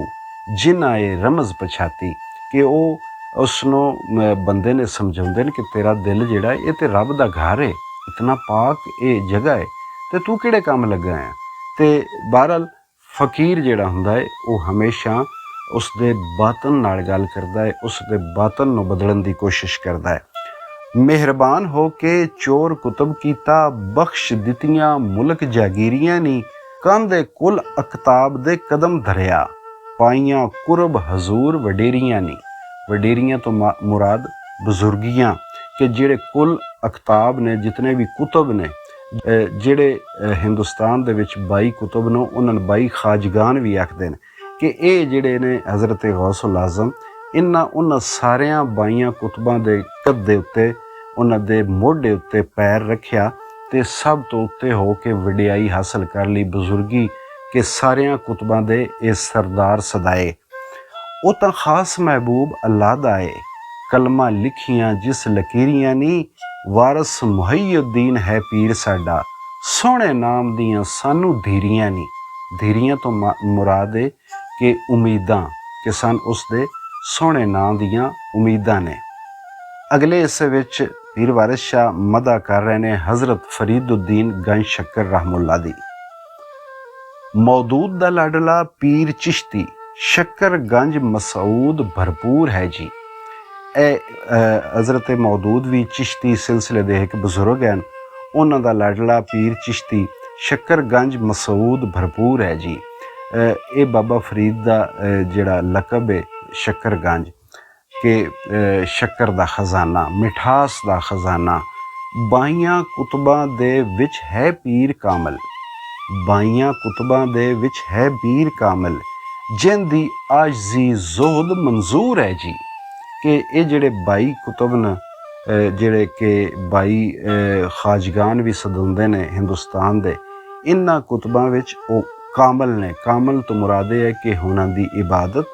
ਜਿਨ੍ਹਾਂ ਇਹ ਰਮਜ਼ ਪਛਾਤੀ। ਕਿ ਉਹ ਉਸ ਨੂੰ ਬੰਦੇ ਨੇ ਸਮਝਾਉਂਦੇ ਨੇ ਕਿ ਤੇਰਾ ਦਿਲ ਜਿਹੜਾ ਇਹ ਤਾਂ ਰੱਬ ਦਾ ਘਰ ਹੈ, ਇਤਨਾ ਪਾਕ ਇਹ ਜਗ੍ਹਾ ਹੈ, ਅਤੇ ਤੂੰ ਕਿਹੜੇ ਕੰਮ ਲੱਗਾ ਹੈ। ਅਤੇ ਬਹਰਹਾਲ ਫਕੀਰ ਜਿਹੜਾ ਹੁੰਦਾ ਹੈ ਉਹ ਹਮੇਸ਼ਾ ਉਸ ਦੇ ਬਾਤਨ ਨਾਲ ਗੱਲ ਕਰਦਾ ਹੈ, ਉਸ ਦੇ ਬਾਤਨ ਨੂੰ ਬਦਲਣ ਦੀ ਕੋਸ਼ਿਸ਼ ਕਰਦਾ ਹੈ। ਮਿਹਰਬਾਨ ਹੋ ਕੇ ਚੋਰ ਕੁਤਬ ਕੀਤਾ, ਬਖਸ਼ ਦਿੱਤੀਆਂ ਮੁਲਕ ਜਾਗੀਰੀਆਂ ਨੀ, ਕਾਂਦੇ ਕੁਲ ਅਕਤਾਬ ਦੇ ਕਦਮ ਧਰਿਆ, ਪਾਈਆਂ ਕੁਰਬ ਹਜ਼ੂਰ ਵਡੇਰੀਆਂ ਨੀ। ਵਡੇਰੀਆਂ ਤੋਂ ਮੁਰਾਦ ਬਜ਼ੁਰਗੀਆਂ, ਕਿ ਜਿਹੜੇ ਕੁਲ ਅਕਤਾਬ ਨੇ, ਜਿਤਨੇ ਵੀ ਕੁਤਬ ਨੇ, ਜਿਹੜੇ ਹਿੰਦੁਸਤਾਨ ਦੇ ਵਿੱਚ 22 ਕੁਤਬ ਨੂੰ ਉਹਨਾਂ ਨੂੰ 22 ਖਾਜਗਾਨ ਵੀ ਆਖਦੇ ਨੇ, ਕਿ ਇਹ ਜਿਹੜੇ ਨੇ ਹਜ਼ਰਤ ਗੌਸੁਲ ਆਜ਼ਮ, ਉਹਨਾਂ ਸਾਰਿਆਂ 22 ਕੁਤਬਾਂ ਦੇ ਕੱਦੇ ਉੱਤੇ, ਉਹਨਾਂ ਦੇ ਮੋਢੇ ਉੱਤੇ ਪੈਰ ਰੱਖਿਆ ਅਤੇ ਸਭ ਤੋਂ ਉੱਤੇ ਹੋ ਕੇ ਵਡਿਆਈ ਹਾਸਲ ਕਰ ਲਈ, ਬਜ਼ੁਰਗੀ, ਕਿ ਸਾਰਿਆਂ ਕੁਤਬਾਂ ਦੇ ਇਹ ਸਰਦਾਰ ਸਦਾਏ। ਉਹ ਤਾਂ ਖਾਸ ਮਹਿਬੂਬ ਅੱਲਾ ਦਾ ਏ, ਕਲਮਾਂ ਲਿਖੀਆਂ ਜਿਸ ਲਕੀਰੀਆਂ ਨੀ, ਵਾਰਸ ਮੁਹੱਈਉਦੀਨ ਹੈ ਪੀਰ ਸਾਡਾ, ਸੋਹਣੇ ਨਾਮ ਦੀਆਂ ਸਾਨੂੰ ਧੀਰੀਆਂ ਨੀ। ਧੀਰੀਆਂ ਤੋਂ ਮੁਰਾਦ ਏ ਕਿ ਉਮੀਦਾਂ, ਕਿ ਸਨ ਉਸ ਦੇ ਸੋਹਣੇ ਨਾਂ ਦੀਆਂ ਉਮੀਦਾਂ ਨੇ। ਅਗਲੇ ਹਿੱਸੇ ਵਿੱਚ ਪੀਰ ਵਾਰਿਸ ਸ਼ਾਹ ਮਦਾ ਕਰ ਰਹੇ ਨੇ ਹਜ਼ਰਤ ਫਰੀਦੁਦੀਨ ਗੰਜ ਸ਼ੱਕਰ ਰਹਿਮਤੁல்லாਹ ਦੀ। ਮੌਦੂਦ ਦਾ ਲਾਡਲਾ ਪੀਰ ਚਿਸ਼ਤੀ, ਸ਼ੱਕਰ ਗੰਜ ਮਸਊਦ ਭਰਪੂਰ ਹੈ ਜੀ। ਇਹ ਹਜ਼ਰਤ ਮੌਦੂਦ ਵੀ ਚਿਸ਼ਤੀ ਸਿਲਸਿਲੇ ਦੇ ਇੱਕ ਬਜ਼ੁਰਗ ਹਨ। ਉਹਨਾਂ ਦਾ ਲਾਡਲਾ ਪੀਰ ਚਿਸ਼ਤੀ ਸ਼ੱਕਰ ਗੰਜ ਮਸਊਦ ਭਰਪੂਰ ਹੈ ਜੀ। ਇਹ ਬਾਬਾ ਫਰੀਦ ਦਾ ਜਿਹੜਾ ਲਕਬ ਹੈ ਸ਼ੱਕਰ ਗੰਜ, ਕਿ ਸ਼ੱਕਰ ਦਾ ਖਜ਼ਾਨਾ, ਮਿਠਾਸ ਦਾ ਖਜ਼ਾਨਾ, 22 ਕੁਤਬਾਂ ਦੇ ਵਿੱਚ ਹੈ ਪੀਰ ਕਾਮਲ, 22 ਕੁਤਬਾਂ ਦੇ ਵਿੱਚ ਹੈ ਪੀਰ ਕਾਮਲ, ਜਿੰਦੀ ਆਜਜ਼ੀ ਜ਼ੁਹਦ ਮਨਜ਼ੂਰ ਹੈ ਜੀ। ਕਿ ਇਹ ਜਿਹੜੇ 22 ਕੁਤਬ ਨੇ, ਜਿਹੜੇ ਕਿ 22 ਖਾਜਗਾਨ ਵੀ ਸਦਾਉਂਦੇ ਨੇ ਹਿੰਦੁਸਤਾਨ ਦੇ, ਇਹਨਾਂ ਕੁਤਬਾਂ ਵਿੱਚ ਉਹ ਕਾਮਲ ਨੇ। ਕਾਮਲ ਤੋਂ ਮੁਰਾਦ ਇਹ ਹੈ ਕਿ ਉਹਨਾਂ ਦੀ ਇਬਾਦਤ,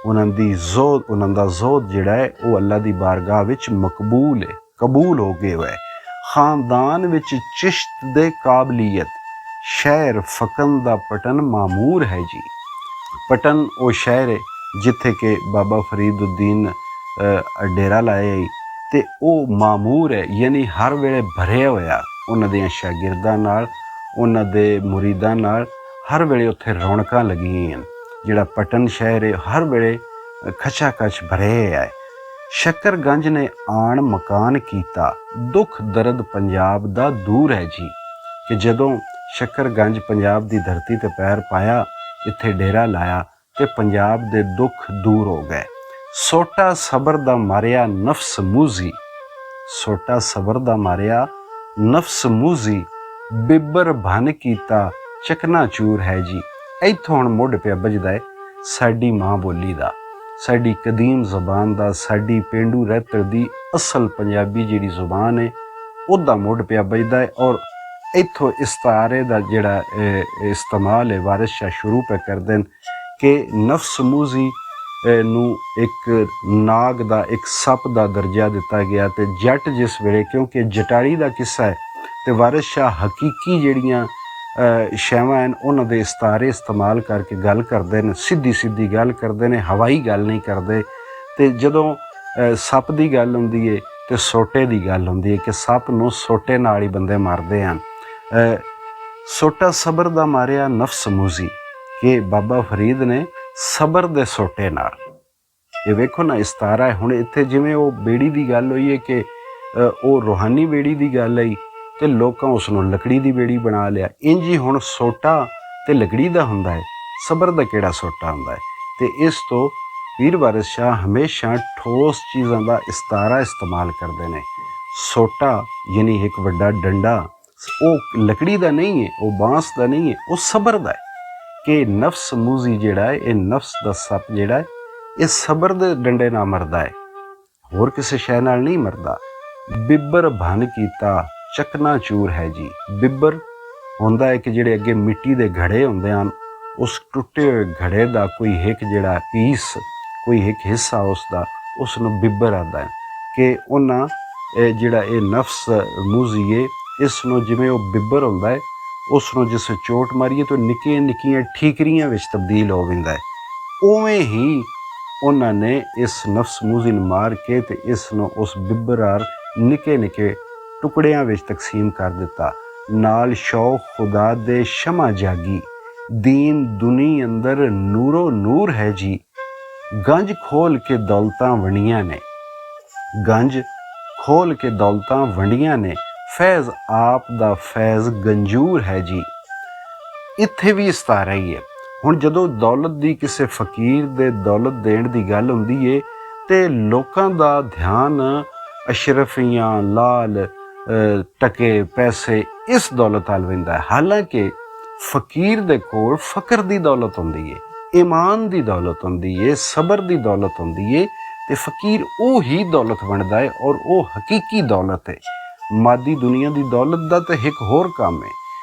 ਉਹਨਾਂ ਦੀ ਜ਼ੋਦ, ਉਹਨਾਂ ਦਾ ਜ਼ੋਦ ਜਿਹੜਾ ਹੈ ਉਹ ਅੱਲਾ ਦੀ ਬਾਰਗਾਹ ਵਿੱਚ ਮਕਬੂਲ ਹੈ, ਕਬੂਲ ਹੋ ਗਏ ਹੋਏ। ਖਾਨਦਾਨ ਵਿੱਚ ਚਿਸ਼ਤ ਦੇ ਕਾਬਲੀਅਤ, ਸ਼ਹਿਰ ਫਕਨ ਦਾ ਪਟਨ ਮਾਮੂਰ ਹੈ ਜੀ। ਪਟਨ ਉਹ ਸ਼ਹਿਰ ਹੈ ਜਿੱਥੇ ਕਿ ਬਾਬਾ ਫਰੀਦੁੱਦੀਨ ਡੇਰਾ ਲਾਇਆ ਅਤੇ ਉਹ ਮਾਮੂਰ ਹੈ, ਯਾਨੀ ਹਰ ਵੇਲੇ ਭਰਿਆ ਹੋਇਆ ਉਹਨਾਂ ਦੀਆਂ ਸ਼ਾਗਿਰਦਾਂ ਨਾਲ, ਉਹਨਾਂ ਦੇ ਮੁਰੀਦਾਂ ਨਾਲ। ਹਰ ਵੇਲੇ ਉੱਥੇ ਰੌਣਕਾਂ ਲੱਗੀਆਂ ਹਨ। ਜਿਹੜਾ ਪਟਨ ਸ਼ਹਿਰ ਹੈ ਹਰ ਵੇਲੇ ਖਚਾ ਖਚ ਭਰਿਆ ਹੈ। ਸ਼ੱਕਰਗੰਜ ਨੇ ਆਣ ਮਕਾਨ ਕੀਤਾ, ਦੁੱਖ ਦਰਦ ਪੰਜਾਬ ਦਾ ਦੂਰ ਹੈ ਜੀ। ਕਿ ਜਦੋਂ ਸ਼ੱਕਰਗੰਜ ਪੰਜਾਬ ਦੀ ਧਰਤੀ 'ਤੇ ਪੈਰ ਪਾਇਆ, ਇੱਥੇ ਡੇਰਾ ਲਾਇਆ ਤੇ ਪੰਜਾਬ ਦੇ ਦੁੱਖ ਦੂਰ ਹੋ ਗਏ। ਸੋਟਾ ਸਬਰ ਦਾ ਮਾਰਿਆ ਨਫਸ ਮੂਜ਼ੀ, ਸੋਟਾ ਸਬਰ ਦਾ ਮਾਰਿਆ ਨਫਸ ਮੂਜ਼ੀ, ਬਿੱਬਰ ਭਨ ਕੀਤਾ ਚਕਨਾਚੂਰ ਹੈ ਜੀ। ਇੱਥੋਂ ਹੁਣ ਮੁੱਢ ਪਿਆ ਵੱਜਦਾ ਹੈ ਸਾਡੀ ਮਾਂ ਬੋਲੀ ਦਾ, ਸਾਡੀ ਕਦੀਮ ਜ਼ਬਾਨ ਦਾ, ਸਾਡੀ ਪੇਂਡੂ ਰਹਿਤਰ ਦੀ ਅਸਲ ਪੰਜਾਬੀ ਜਿਹੜੀ ਜ਼ੁਬਾਨ ਹੈ ਉਹਦਾ ਮੁੱਢ ਪਿਆ ਵੱਜਦਾ ਹੈ। ਔਰ ਇੱਥੋਂ ਇਸਤਾਰੇ ਦਾ ਜਿਹੜਾ ਇਸਤੇਮਾਲ ਹੈ ਵਾਰਿਸ ਸ਼ਾਹ ਸ਼ੁਰੂ ਪੈ ਕਰਦੇ ਨੇ ਕਿ ਨਫਸ ਮੂਜ਼ੀ ਨੂੰ ਇੱਕ ਨਾਗ ਦਾ, ਇੱਕ ਸੱਪ ਦਾ ਦਰਜਾ ਦਿੱਤਾ ਗਿਆ। ਅਤੇ ਜੱਟ ਜਿਸ ਵੇਲੇ, ਕਿਉਂਕਿ ਜਟਾੜੀ ਦਾ ਕਿੱਸਾ ਹੈ ਅਤੇ ਵਾਰਿਸ ਸ਼ਾਹ ਹਕੀਕੀ ਜਿਹੜੀਆਂ ਸ਼ੈਵਾਂ ਹਨ ਉਹਨਾਂ ਦੇ ਇਸਤਾਰੇ ਇਸਤੇਮਾਲ ਕਰਕੇ ਗੱਲ ਕਰਦੇ ਨੇ, ਸਿੱਧੀ ਸਿੱਧੀ ਗੱਲ ਕਰਦੇ ਨੇ, ਹਵਾਈ ਗੱਲ ਨਹੀਂ ਕਰਦੇ। ਅਤੇ ਜਦੋਂ ਸੱਪ ਦੀ ਗੱਲ ਹੁੰਦੀ ਹੈ ਅਤੇ ਸੋਟੇ ਦੀ ਗੱਲ ਹੁੰਦੀ ਹੈ ਕਿ ਸੱਪ ਨੂੰ ਸੋਟੇ ਨਾਲ ਹੀ ਬੰਦੇ ਮਾਰਦੇ ਹਨ। ਸੋਟਾ ਸਬਰ ਦਾ ਮਾਰਿਆ ਨਫਸ ਮੂਜ਼ੀ, ਕਿ ਬਾਬਾ ਫਰੀਦ ਨੇ ਸਬਰ ਦੇ ਸੋਟੇ ਨਾਲ। ਇਹ ਵੇਖੋ ਨਾ ਇਸਤਾਰਾ ਹੈ। ਹੁਣ ਇੱਥੇ ਜਿਵੇਂ ਉਹ ਬੇੜੀ ਦੀ ਗੱਲ ਹੋਈ ਹੈ ਕਿ ਉਹ ਰੂਹਾਨੀ ਬੇੜੀ ਦੀ ਗੱਲ ਆਈ ਅਤੇ ਲੋਕਾਂ ਉਸ ਨੂੰ ਲੱਕੜੀ ਦੀ ਬੇੜੀ ਬਣਾ ਲਿਆ। ਇੰਝ ਹੀ ਹੁਣ ਸੋਟਾ ਅਤੇ ਲੱਕੜੀ ਦਾ ਹੁੰਦਾ ਹੈ, ਸਬਰ ਦਾ ਕਿਹੜਾ ਸੋਟਾ ਹੁੰਦਾ ਹੈ। ਅਤੇ ਇਸ ਤੋਂ ਪੀਰ ਵਾਰਿਸ ਸ਼ਾਹ ਹਮੇਸ਼ਾ ਠੋਸ ਚੀਜ਼ਾਂ ਦਾ ਇਸਤਾਰਾ ਇਸਤੇਮਾਲ ਕਰਦੇ ਨੇ। ਸੋਟਾ ਯਾਨੀ ਇੱਕ ਵੱਡਾ ਡੰਡਾ, ਉਹ ਲੱਕੜੀ ਦਾ ਨਹੀਂ ਹੈ, ਉਹ ਬਾਂਸ ਦਾ ਨਹੀਂ ਹੈ, ਉਹ ਸਬਰ ਦਾ ਹੈ। ਕਿ ਨਫਸ ਮੂਜ਼ੀ ਜਿਹੜਾ ਹੈ, ਇਹ ਨਫਸ ਦਾ ਸੱਪ ਜਿਹੜਾ ਹੈ ਇਹ ਸਬਰ ਦੇ ਡੰਡੇ ਨਾਲ ਮਰਦਾ ਹੈ, ਹੋਰ ਕਿਸੇ ਸ਼ੈ ਨਾਲ ਨਹੀਂ ਮਰਦਾ। ਬਿੱਬਰ ਭਨ ਕੀਤਾ ਚਕਨਾਚੂਰ ਹੈ ਜੀ। ਬਿੱਬਰ ਹੁੰਦਾ ਹੈ ਕਿ ਜਿਹੜੇ ਅੱਗੇ ਮਿੱਟੀ ਦੇ ਘੜੇ ਹੁੰਦੇ ਹਨ, ਉਸ ਟੁੱਟੇ ਹੋਏ ਘੜੇ ਦਾ ਕੋਈ ਇੱਕ ਜਿਹੜਾ ਪੀਸ, ਕੋਈ ਇੱਕ ਹਿੱਸਾ ਉਸਦਾ, ਉਸ ਨੂੰ ਬਿੱਬਰ ਆਉਂਦਾ ਹੈ। ਕਿ ਉਹਨਾਂ ਜਿਹੜਾ ਇਹ ਨਫਸ ਮੂਜ਼ੀ ਹੈ, ਇਸ ਨੂੰ ਜਿਵੇਂ ਉਹ ਬਿੱਬਰ ਹੁੰਦਾ ਹੈ, ਉਸ ਨੂੰ ਜਿਸ ਚੋਟ ਮਾਰੀਏ ਤਾਂ ਨਿੱਕੀਆਂ ਨਿੱਕੀਆਂ ਠੀਕਰੀਆਂ ਵਿੱਚ ਤਬਦੀਲ ਹੋ ਜਾਂਦਾ ਹੈ। ਉਵੇਂ ਹੀ ਉਹਨਾਂ ਨੇ ਇਸ ਨਫਸ ਮੂਜ਼ੀ ਨੂੰ ਮਾਰ ਕੇ ਅਤੇ ਇਸ ਨੂੰ ਉਸ ਬਿੱਬਰਾਰ ਨਿੱਕੇ ਨਿੱਕੇ ਟੁਕੜਿਆਂ ਵਿੱਚ ਤਕਸੀਮ ਕਰ ਦਿੱਤਾ। ਨਾਲ ਸ਼ੌਕ ਖੁਦਾ ਦੇ ਸ਼ਮਾ ਜਾਗੀ, ਦੀਨ ਦੁਨੀ ਅੰਦਰ ਨੂਰੋ ਨੂਰ ਹੈ ਜੀ। ਗੰਜ ਖੋਲ ਕੇ ਦੌਲਤਾਂ ਵੰਡੀਆਂ ਨੇ, ਗੰਜ ਖੋਲ ਕੇ ਦੌਲਤਾਂ ਵੰਡੀਆਂ ਨੇ, ਫੈਜ਼ ਆਪ ਦਾ ਫੈਜ਼ ਗੰਜੂਰ ਹੈ ਜੀ। ਇੱਥੇ ਵੀ ਇਸਤਾਰਾ ਹੀ ਹੈ। ਹੁਣ ਜਦੋਂ ਦੌਲਤ ਦੀ, ਕਿਸੇ ਫਕੀਰ ਦੇ ਦੌਲਤ ਦੇਣ ਦੀ ਗੱਲ ਹੁੰਦੀ ਹੈ ਅਤੇ ਲੋਕਾਂ ਦਾ ਧਿਆਨ ਅਸ਼ਰਫੀਆਂ, ਲਾਲ, ਟਕੇ, ਪੈਸੇ, ਇਸ ਦੌਲਤ ਵੱਲ ਰਹਿੰਦਾ ਹੈ। ਹਾਲਾਂਕਿ ਫਕੀਰ ਦੇ ਕੋਲ ਫਕਰ ਦੀ ਦੌਲਤ ਹੁੰਦੀ ਹੈ, ਈਮਾਨ ਦੀ ਦੌਲਤ ਹੁੰਦੀ ਹੈ, ਸਬਰ ਦੀ ਦੌਲਤ ਹੁੰਦੀ ਹੈ ਅਤੇ ਫਕੀਰ ਉਹ ਹੀ ਦੌਲਤ ਵੰਡਦਾ ਹੈ ਔਰ ਉਹ ਹਕੀਕੀ ਦੌਲਤ ਹੈ। ਮਾਦੀ ਦੁਨੀਆ ਦੀ ਦੌਲਤ ਦਾ ਤਾਂ ਇੱਕ ਹੋਰ ਕੰਮ ਹੈ।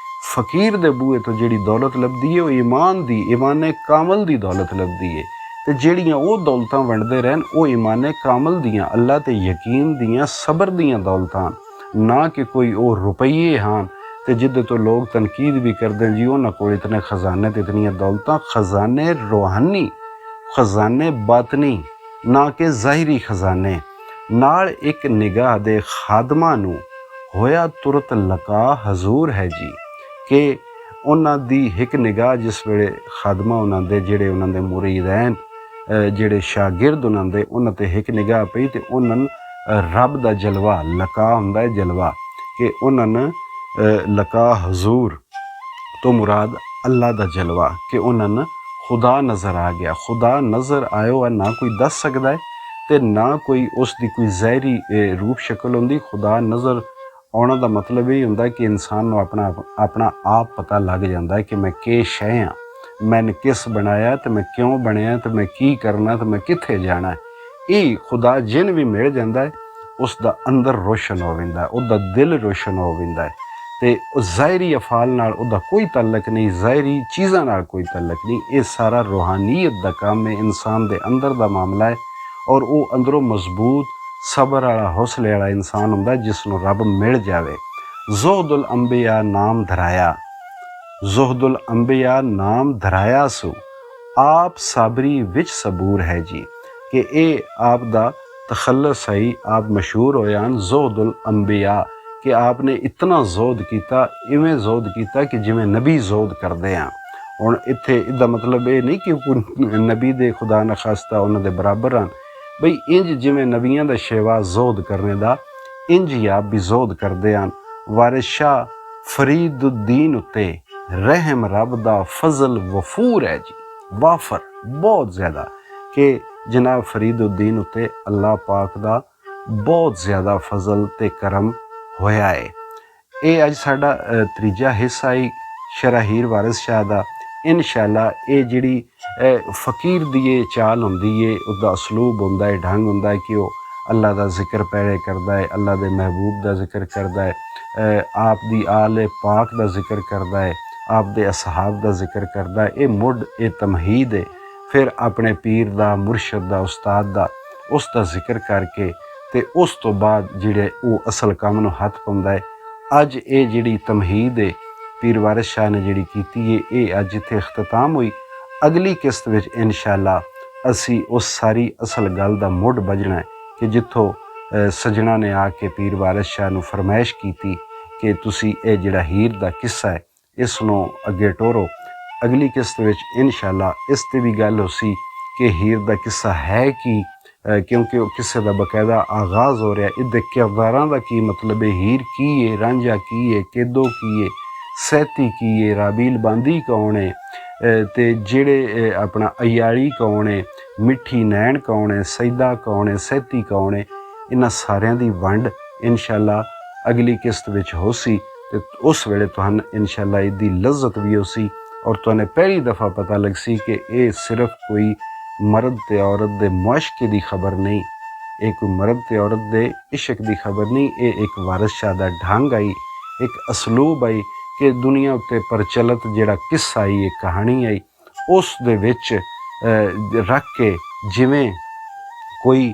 ਫਕੀਰ ਦੇ ਬੂਹੇ ਤੋਂ ਜਿਹੜੀ ਦੌਲਤ ਲੱਭਦੀ ਹੈ ਉਹ ਈਮਾਨ ਦੀ, ਈਮਾਨ ਕਾਮਲ ਦੀ ਦੌਲਤ ਲੱਭਦੀ ਹੈ। ਅਤੇ ਜਿਹੜੀਆਂ ਉਹ ਦੌਲਤਾਂ ਵੰਡਦੇ ਰਹਿਣ ਉਹ ਈਮਾਨ ਕਾਮਲ ਦੀਆਂ, ਅੱਲਾ ਤੇ ਯਕੀਨ ਦੀਆਂ, ਸਬਰ ਦੀਆਂ ਦੌਲਤਾਂ, ਨਾ ਕਿ ਕੋਈ ਉਹ ਰੁਪਈਏ ਹਨ ਅਤੇ ਜਿਹਦੇ ਤੋਂ ਲੋਕ ਤਨਕੀਦ ਵੀ ਕਰਦੇ ਜੀ ਉਹਨਾਂ ਕੋਲ ਇਤਨੇ ਖਜ਼ਾਨੇ ਅਤੇ ਇਤਨੀਆਂ ਦੌਲਤਾਂ। ਖਜ਼ਾਨੇ ਰੂਹਾਨੀ, ਖਜ਼ਾਨੇ ਬਾਤਨੀ, ਨਾ ਕਿ ਜ਼ਾਹਿਰੀ ਖਜ਼ਾਨੇ। ਨਾਲ ਇੱਕ ਨਿਗਾਹ ਦੇ ਖਾਦਮਾਂ ਨੂੰ ਹੋਇਆ ਤੁਰਤ ਲਕਾ ਹਜ਼ੂਰ ਹੈ ਜੀ। ਕਿ ਉਹਨਾਂ ਦੀ ਇੱਕ ਨਿਗਾਹ ਜਿਸ ਵੇਲੇ ਖਾਦਮਾਂ ਉਹਨਾਂ ਦੇ, ਜਿਹੜੇ ਉਹਨਾਂ ਦੇ ਮੁਰੀਦ, ਜਿਹੜੇ ਸ਼ਾਗਿਰਦ ਉਹਨਾਂ 'ਤੇ ਇੱਕ ਨਿਗਾਹ ਪਈ ਅਤੇ ਉਹਨਾਂ ਨੂੰ ਰੱਬ ਦਾ ਜਲਵਾ, ਲਕਾ ਹੁੰਦਾ ਹੈ ਜਲਵਾ, ਕਿ ਉਹਨਾਂ ਨੂੰ ਲਕਾ ਹਜ਼ੂਰ ਤੋਂ ਮੁਰਾਦ ਅੱਲਾ ਦਾ ਜਲਵਾ, ਕਿ ਉਹਨਾਂ ਨੂੰ ਖੁਦਾ ਨਜ਼ਰ ਆ ਗਿਆ। ਖੁਦਾ ਨਜ਼ਰ ਆਇਓ ਹੈ ਨਾ ਕੋਈ ਦੱਸ ਸਕਦਾ ਹੈ ਅਤੇ ਨਾ ਕੋਈ ਉਸ ਦੀ ਕੋਈ ਜ਼ਾਹਿਰੀ ਰੂਪ ਸ਼ਕਲ ਹੁੰਦੀ। ਖੁਦਾ ਨਜ਼ਰ ਆਉਣਾ ਦਾ ਮਤਲਬ ਇਹ ਹੁੰਦਾ ਕਿ ਇਨਸਾਨ ਨੂੰ ਆਪਣਾ ਆਪ ਪਤਾ ਲੱਗ ਜਾਂਦਾ ਹੈ ਕਿ ਮੈਂ ਕੀ ਸ਼ੈ ਹਾਂ, ਮੈਨੇ ਕਿਸ ਬਣਾਇਆ ਅਤੇ ਮੈਂ ਕਿਉਂ ਬਣਿਆ ਅਤੇ ਮੈਂ ਕੀ ਕਰਨਾ ਅਤੇ ਮੈਂ ਕਿੱਥੇ ਜਾਣਾ। ਇਹ ਖੁਦਾ ਜਿਨ ਵੀ ਮਿਲ ਜਾਂਦਾ ਹੈ ਉਸ ਦਾ ਅੰਦਰ ਰੋਸ਼ਨ ਹੋ ਜਾਂਦਾ, ਉਹਦਾ ਦਿਲ ਰੋਸ਼ਨ ਹੋ ਜਾਂਦਾ ਹੈ। ਤੇ ਉਹ ਜ਼ਾਹਿਰੀ ਅਫਾਲ ਨਾਲ ਉਹਦਾ ਕੋਈ ਤਾਲੁਕ ਨਹੀਂ, ਜ਼ਾਹਿਰੀ ਚੀਜ਼ਾਂ ਨਾਲ ਕੋਈ ਤਾਲੁਕ ਨਹੀਂ। ਇਹ ਸਾਰਾ ਰੂਹਾਨੀਅਤ ਦਾ ਕੰਮ ਹੈ, ਇਨਸਾਨ ਦੇ ਅੰਦਰ ਦਾ ਮਾਮਲਾ ਹੈ। ਔਰ ਉਹ ਅੰਦਰੋਂ ਮਜ਼ਬੂਤ ਸਬਰ ਵਾਲਾ ਹੌਸਲੇ ਵਾਲਾ ਇਨਸਾਨ ਹੁੰਦਾ ਜਿਸ ਨੂੰ ਰੱਬ ਮਿਲ ਜਾਵੇ। ਜ਼ੁਹਦੁਲ ਅੰਬਿਆ ਨਾਮ ਧਰਾਇਆ, ਜ਼ੁਹਦੁਲ ਅੰਬਿਆ ਨਾਮ ਧਰਾਇਆ ਸੋ ਆਪ ਸਾਬਰੀ ਵਿੱਚ ਸਬੂਰ ਹੈ ਜੀ। ਕਿ ਇਹ ਆਪ ਦਾ ਤਖੱਲਸ ਹੈ, ਆਪ ਮਸ਼ਹੂਰ ਹੋਏ ਹਨ ਜ਼ੁਹਦੁਲ ਅੰਬਿਆ, ਕਿ ਆਪ ਨੇ ਇਤਨਾ ਜ਼ੋਦ ਕੀਤਾ, ਇਵੇਂ ਜ਼ੋਦ ਕੀਤਾ ਕਿ ਜਿਵੇਂ ਨਬੀ ਜ਼ੋਦ ਕਰਦੇ ਆ। ਹੁਣ ਇੱਥੇ ਇਹਦਾ ਮਤਲਬ ਇਹ ਨਹੀਂ ਕਿ ਕੋਈ ਨਬੀ ਦੇ ਖੁਦਾ ਨਖਾਸਤਾ ਉਹਨਾਂ ਦੇ ਬਰਾਬਰ ਹਨ, ਬਈ ਇੰਜ ਜਿਵੇਂ ਨਬੀਆਂ ਦਾ ਸ਼ੇਵਾ ਜ਼ੋਦ ਕਰਨੇ ਦਾ, ਇੰਜ ਹੀ ਆਪ ਵੀ ਜ਼ੋਦ ਕਰਦੇ ਹਨ। ਵਾਰਿਸ ਸ਼ਾਹ ਫਰੀਦੁੱਦੀਨ ਉੱਤੇ ਰਹਿਮ ਰੱਬ ਦਾ ਫਜ਼ਲ ਵਫੂਰ ਹੈ ਜੀ, ਵਾਫਰ ਬਹੁਤ ਜ਼ਿਆਦਾ, ਕਿ ਜਨਾਬ ਫਰੀਦੁੱਦੀਨ ਉੱਤੇ ਅੱਲਾਹ ਪਾਕ ਦਾ ਬਹੁਤ ਜ਼ਿਆਦਾ ਫਜ਼ਲ ਤੇ ਕਰਮ ਹੋਇਆ ਹੈ। ਇਹ ਅੱਜ ਸਾਡਾ ਤੀਜਾ ਹਿੱਸਾ ਹੈ ਸ਼ਰ੍ਹਾ ਹੀਰ ਵਾਰਿਸ ਸ਼ਾਹ ਦਾ। ਇਨਸ਼ਾਅੱਲਾ ਇਹ ਜਿਹੜੀ ਫਕੀਰ ਦੀ ਇਹ ਚਾਲ ਹੁੰਦੀ ਹੈ, ਉਹਦਾ ਅਸਲੂਬ ਹੁੰਦਾ ਹੈ, ਢੰਗ ਹੁੰਦਾ ਹੈ ਕਿ ਉਹ ਅੱਲਾ ਦਾ ਜ਼ਿਕਰ ਪਹਿਲੇ ਕਰਦਾ ਹੈ, ਅੱਲਾ ਦੇ ਮਹਿਬੂਬ ਦਾ ਜ਼ਿਕਰ ਕਰਦਾ ਹੈ, ਆਪ ਦੀ ਆਲੇ ਪਾਕ ਦਾ ਜ਼ਿਕਰ ਕਰਦਾ ਹੈ, ਆਪ ਦੇ ਅਸਹਾਬ ਦਾ ਜ਼ਿਕਰ ਕਰਦਾ ਹੈ। ਇਹ ਮੁੱਢ, ਇਹ ਤਮਹੀਦ ਹੈ। ਫਿਰ ਆਪਣੇ ਪੀਰ ਦਾ, ਮੁਰਸ਼ਦ ਦਾ, ਉਸਤਾਦ ਦਾ, ਉਸ ਦਾ ਜ਼ਿਕਰ ਕਰਕੇ ਤੇ ਉਸ ਤੋਂ ਬਾਅਦ ਜਿਹੜੇ ਉਹ ਅਸਲ ਕੰਮ ਨੂੰ ਹੱਥ ਪਾਉਂਦਾ ਹੈ। ਅੱਜ ਇਹ ਜਿਹੜੀ ਤਮਹੀਦ ਹੈ ਪੀਰ ਵਾਰਿਸ ਸ਼ਾਹ ਨੇ ਜਿਹੜੀ ਕੀਤੀ ਹੈ, ਇਹ ਅੱਜ ਇੱਥੇ ਇਖਤਤਾਮ ਹੋਈ। ਅਗਲੀ ਕਿਸ਼ਤ ਵਿੱਚ ਇਨਸ਼ਾਅੱਲਾ ਅਸੀਂ ਉਸ ਸਾਰੀ ਅਸਲ ਗੱਲ ਦਾ ਮੁੱਢ ਵੱਜਣਾ ਹੈ ਕਿ ਜਿੱਥੋਂ ਸੱਜਣਾ ਨੇ ਆ ਕੇ ਪੀਰ ਵਾਰਿਸ ਸ਼ਾਹ ਨੂੰ ਫਰਮਾਇਸ਼ ਕੀਤੀ ਕਿ ਤੁਸੀਂ ਇਹ ਜਿਹੜਾ ਹੀਰ ਦਾ ਕਿੱਸਾ ਹੈ ਇਸ ਨੂੰ ਅੱਗੇ ਟੋਰੋ। ਅਗਲੀ ਕਿਸ਼ਤ ਵਿੱਚ ਇਨਸ਼ਾਅੱਲਾ ਇਸ 'ਤੇ ਵੀ ਗੱਲ ਹੋਸੀ ਕਿ ਹੀਰ ਦਾ ਕਿੱਸਾ ਹੈ ਕੀ, ਕਿਉਂਕਿ ਉਹ ਕਿਸੇ ਦਾ ਬਕਾਇਦਾ ਆਗਾਜ਼ ਹੋ ਰਿਹਾ। ਇਹਦੇ ਕਿਰਦਾਰਾਂ ਦਾ ਕੀ ਮਤਲਬ ਹੈ, ਹੀਰ ਕੀ ਹੈ, ਰਾਂਝਾ ਕੀ ਹੈ, ਕੇਦੋ ਕੀ ਹੈ, ਸੈਤੀ ਕੀ ਹੈ, ਰਾਬੀਲ ਬਾਂਦੀ ਕੌਣ ਹੈ, ਤੇ ਜਿਹੜੇ ਆਪਣਾ ਅਯਾਲੀ ਕੌਣ ਹੈ, ਮਿੱਠੀ ਨੈਣ ਕੌਣ ਹੈ, ਸੈਦਾ ਕੌਣ ਹੈ, ਸੈਤੀ ਕੌਣ ਹੈ, ਇਹਨਾਂ ਸਾਰਿਆਂ ਦੀ ਵੰਡ ਇਨਸ਼ਾਅੱਲਾ ਅਗਲੀ ਕਿਸ਼ਤ ਵਿੱਚ ਹੋਸੀ। ਤੇ ਉਸ ਵੇਲੇ ਤੁਹਾਨੂੰ ਇਨਸ਼ਾਅੱਲਾ ਇਹਦੀ ਲਜ਼ਤ ਵੀ ਹੋਸੀ ਔਰ ਤੁਹਾਨੂੰ ਪਹਿਲੀ ਦਫਾ ਪਤਾ ਲੱਗ ਸੀ ਕਿ ਇਹ ਸਿਰਫ ਕੋਈ ਮਰਦ ਤੇ ਔਰਤ ਦੇ ਮੁਆਸ਼ਕੇ ਦੀ ਖਬਰ ਨਹੀਂ, ਇਹ ਕੋਈ ਮਰਦ ਤੇ ਔਰਤ ਦੇ ਇਸ਼ਕ ਦੀ ਖਬਰ ਨਹੀਂ। ਇਹ ਇੱਕ ਵਾਰਿਸ ਸ਼ਾਹ ਦਾ ਢੰਗ ਆਈ, ਇੱਕ ਅਸਲੂਬ ਆਈ ਕਿ ਦੁਨੀਆ ਉੱਤੇ ਪ੍ਰਚਲਿਤ ਜਿਹੜਾ ਕਿੱਸਾ ਆਈ, ਇੱਕ ਕਹਾਣੀ ਆਈ, ਉਸ ਦੇ ਵਿੱਚ ਰੱਖ ਕੇ ਜਿਵੇਂ ਕੋਈ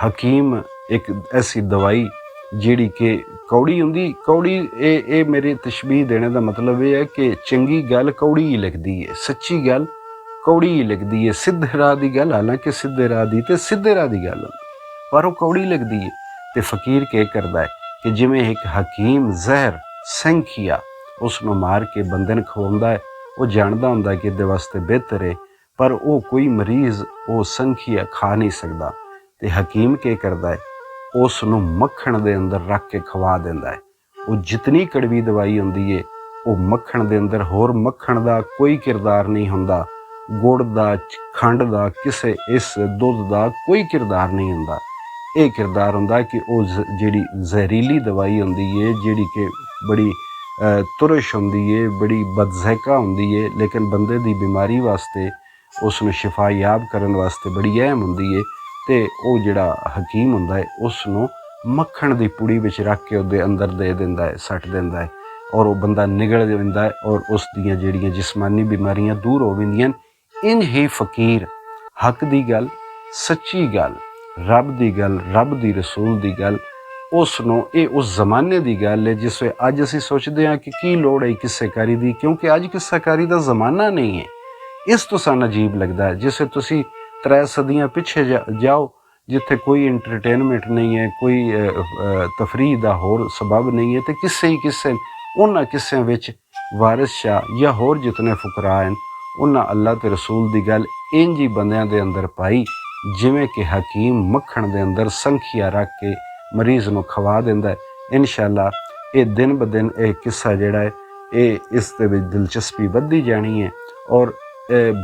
ਹਕੀਮ ਇੱਕ ਐਸੀ ਦਵਾਈ ਜਿਹੜੀ ਕਿ ਕੌੜੀ ਹੁੰਦੀ, ਕੌੜੀ ਇਹ ਮੇਰੀ ਤਸ਼ਬੀਹ ਦੇਣੇ ਦਾ ਮਤਲਬ ਇਹ ਹੈ ਕਿ ਚੰਗੀ ਗੱਲ ਕੌੜੀ ਹੀ ਲਿਖਦੀ ਹੈ, ਸੱਚੀ ਗੱਲ ਕੌੜੀ ਹੀ ਲਿਖਦੀ ਹੈ। ਸਿੱਧੇ ਰਾਹ ਦੀ ਗੱਲ, ਹਾਲਾਂਕਿ ਸਿੱਧੇ ਰਾਹ ਦੀ ਤੇ ਸਿੱਧੇ ਰਾਹ ਦੀ ਗੱਲ ਹੁੰਦੀ, ਪਰ ਉਹ ਕੌੜੀ ਲਿਖਦੀ ਹੈ। ਤੇ ਫਕੀਰ ਕੀ ਕਰਦਾ ਹੈ ਕਿ ਜਿਵੇਂ ਇੱਕ ਹਕੀਮ ਜ਼ਹਿਰ ਸੰਖੀਆ ਉਸ ਨੂੰ ਮਾਰ ਕੇ ਬੰਦੇ ਨੂੰ ਖਵਾਉਂਦਾ ਹੈ, ਉਹ ਜਾਣਦਾ ਹੁੰਦਾ ਕਿ ਇਹਦੇ ਵਾਸਤੇ ਬਿਹਤਰ ਹੈ, ਪਰ ਉਹ ਕੋਈ ਮਰੀਜ਼ ਉਹ ਸੰਖੀਆ ਖਾ ਨਹੀਂ ਸਕਦਾ। ਤੇ ਹਕੀਮ ਕੀ ਕਰਦਾ ਹੈ, ਉਸ ਨੂੰ ਮੱਖਣ ਦੇ ਅੰਦਰ ਰੱਖ ਕੇ ਖਵਾ ਦਿੰਦਾ ਹੈ। ਉਹ ਜਿਤਨੀ ਕੜਵੀ ਦਵਾਈ ਹੁੰਦੀ ਹੈ ਉਹ ਮੱਖਣ ਦੇ ਅੰਦਰ, ਹੋਰ ਮੱਖਣ ਦਾ ਕੋਈ ਕਿਰਦਾਰ ਨਹੀਂ ਹੁੰਦਾ, ਗੁੜ ਦਾ, ਖੰਡ ਦਾ, ਕਿਸੇ ਇਸ ਦੁੱਧ ਦਾ ਕੋਈ ਕਿਰਦਾਰ ਨਹੀਂ ਹੁੰਦਾ। ਇਹ ਕਿਰਦਾਰ ਹੁੰਦਾ ਕਿ ਉਹ ਜਿਹੜੀ ਜ਼ਹਿਰੀਲੀ ਦਵਾਈ ਹੁੰਦੀ ਹੈ, ਜਿਹੜੀ ਕਿ ਬੜੀ ਤੁਰਸ਼ ਹੁੰਦੀ ਹੈ, ਬੜੀ ਬਦਜ਼ਹਿਕਾ ਹੁੰਦੀ ਹੈ, ਲੇਕਿਨ ਬੰਦੇ ਦੀ ਬਿਮਾਰੀ ਵਾਸਤੇ, ਉਸ ਨੂੰ ਸ਼ਿਫਾਯਾਬ ਕਰਨ ਵਾਸਤੇ ਬੜੀ ਅਹਿਮ ਹੁੰਦੀ ਹੈ। ਤੇ ਉਹ ਜਿਹੜਾ ਹਕੀਮ ਹੁੰਦਾ ਹੈ ਉਸ ਨੂੰ ਮੱਖਣ ਦੀ ਪੁੜੀ ਵਿੱਚ ਰੱਖ ਕੇ ਉਹਦੇ ਅੰਦਰ ਦੇ ਦਿੰਦਾ ਹੈ, ਸੱਟ ਦਿੰਦਾ ਹੈ, ਔਰ ਉਹ ਬੰਦਾ ਨਿਗਲ ਜਾਂਦਾ ਹੈ ਔਰ ਉਸ ਦੀਆਂ ਜਿਹੜੀਆਂ ਜਿਸਮਾਨੀ ਬਿਮਾਰੀਆਂ ਦੂਰ ਹੋ ਜਾਂਦੀਆਂ। ਇੰਜ ਹੀ ਫਕੀਰ ਹੱਕ ਦੀ ਗੱਲ, ਸੱਚੀ ਗੱਲ, ਰੱਬ ਦੀ ਗੱਲ, ਰੱਬ ਦੀ ਰਸੂਲ ਦੀ ਗੱਲ, ਉਸ ਨੂੰ ਇਹ ਉਸ ਜ਼ਮਾਨੇ ਦੀ ਗੱਲ ਹੈ ਜਿਸ ਵੇ ਅੱਜ ਅਸੀਂ ਸੋਚਦੇ ਹਾਂ ਕਿ ਕੀ ਲੋੜ ਹੈ ਕਿੱਸੇਕਾਰੀ ਦੀ, ਕਿਉਂਕਿ ਅੱਜ ਕਿੱਸਾਕਾਰੀ ਦਾ ਜ਼ਮਾਨਾ ਨਹੀਂ ਹੈ। ਇਸ ਤੋਂ ਸਾਨੂੰ ਅਜੀਬ ਲੱਗਦਾ ਹੈ ਜਿਸ ਵੇ ਤੁਸੀਂ 3 ਸਦੀਆਂ ਪਿੱਛੇ ਜਾਓ ਜਿੱਥੇ ਕੋਈ ਇੰਟਰਟੇਨਮੈਂਟ ਨਹੀਂ ਹੈ, ਕੋਈ ਤਫਰੀਹ ਦਾ ਹੋਰ ਸਬਬ ਨਹੀਂ ਹੈ, ਤੇ ਕਿਸੇ ਹੀ ਕਿਸੇ ਉਹਨਾਂ ਕਿੱਸਿਆਂ ਵਿੱਚ ਵਾਰਿਸ ਸ਼ਾਹ ਜਾਂ ਹੋਰ ਜਿਤਨੇ ਫੁਕਰਾ ਹਨ ਉਹਨਾਂ ਅੱਲਾ ਤੇ ਰਸੂਲ ਦੀ ਗੱਲ ਇੰਜ ਹੀ ਬੰਦਿਆਂ ਦੇ ਅੰਦਰ ਪਾਈ ਜਿਵੇਂ ਕਿ ਹਕੀਮ ਮੱਖਣ ਦੇ ਅੰਦਰ ਸੰਖੀਆ ਰੱਖ ਕੇ ਮਰੀਜ਼ ਨੂੰ ਖਵਾ ਦਿੰਦਾ ਹੈ। ਇਨਸ਼ਾਅੱਲਾ ਇਹ ਦਿਨ ਬ ਦਿਨ ਇਹ ਕਿੱਸਾ ਜਿਹੜਾ ਹੈ ਇਹ ਇਸ ਦੇ ਵਿੱਚ ਦਿਲਚਸਪੀ ਵੱਧਦੀ ਜਾਣੀ ਹੈ ਔਰ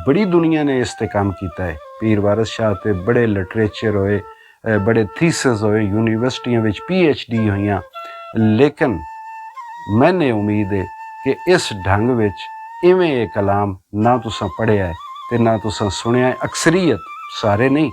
ਬੜੀ ਦੁਨੀਆ ਨੇ ਇਸ 'ਤੇ ਕੰਮ ਕੀਤਾ ਹੈ। ਪੀਰ ਵਾਰਿਸ ਸ਼ਾਹ 'ਤੇ ਬੜੇ ਲਿਟਰੇਚਰ ਹੋਏ, ਬੜੇ ਥੀਸਿਸ ਹੋਏ, ਯੂਨੀਵਰਸਿਟੀਆਂ ਵਿੱਚ PhD ਹੋਈਆਂ, ਲੇਕਿਨ ਮੈਨੇ ਉਮੀਦ ਹੈ ਕਿ ਇਸ ਢੰਗ ਵਿੱਚ ਇਵੇਂ ਇਹ ਕਲਾਮ ਨਾ ਤੁਸਾਂ ਪੜ੍ਹਿਆ ਹੈ ਤੇ ਨਾ ਤੁਸਾਂ ਸੁਣਿਆ ਹੈ। ਅਕਸਰੀਅਤ, ਸਾਰੇ ਨਹੀਂ,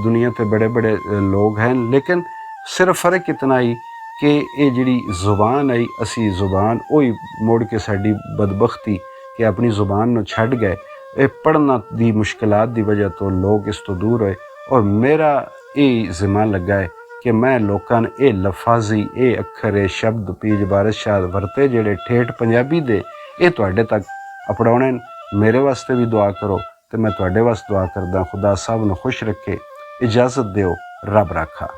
ਦੁਨੀਆ 'ਤੇ ਬੜੇ ਬੜੇ ਲੋग हैं, लेकिन सिर्फ फ़र्क इतना ही ਕਿ ਇਹ ਜਿਹੜੀ ਜ਼ੁਬਾਨ ਆਈ ਅਸੀਂ ਜ਼ੁਬਾਨ ਉਹੀ ਮੁੜ ਕੇ ਸਾਡੀ ਬਦਬਖਤੀ ਕਿ ਆਪਣੀ ਜ਼ੁਬਾਨ ਨੂੰ ਛੱਡ ਗਏ। ਇਹ ਪੜ੍ਹਨਾ ਦੀ ਮੁਸ਼ਕਿਲਾਤ ਦੀ ਵਜ੍ਹਾ ਤੋਂ ਲੋਕ ਇਸ ਤੋਂ ਦੂਰ ਹੋਏ ਔਰ ਮੇਰਾ ਇਹ ਜ਼ਿੰਮਾ ਲੱਗਾ ਹੈ ਕਿ ਮੈਂ ਲੋਕਾਂ ਨੂੰ ਇਹ ਲਫਾਜ਼ੀ ਇਹ ਅੱਖਰ ਇਹ ਸ਼ਬਦ ਪੀਜ ਬਾਰਿਸ਼ ਸ਼ਾਦ ਵਰਤੇ ਜਿਹੜੇ ਠੇਠ ਪੰਜਾਬੀ ਦੇ ਇਹ ਤੁਹਾਡੇ ਤੱਕ ਅਪਣਾਉਣੇ। ਮੇਰੇ ਵਾਸਤੇ ਵੀ ਦੁਆ ਕਰੋ ਤੇ ਮੈਂ ਤੁਹਾਡੇ ਵਾਸਤੇ ਦੁਆ ਕਰਦਾ। ਖੁਦਾ ਸਭ ਨੂੰ ਖੁਸ਼ ਰੱਖੇ। ਇਜਾਜ਼ਤ ਦਿਓ। ਰੱਬ ਰਾਖਾ।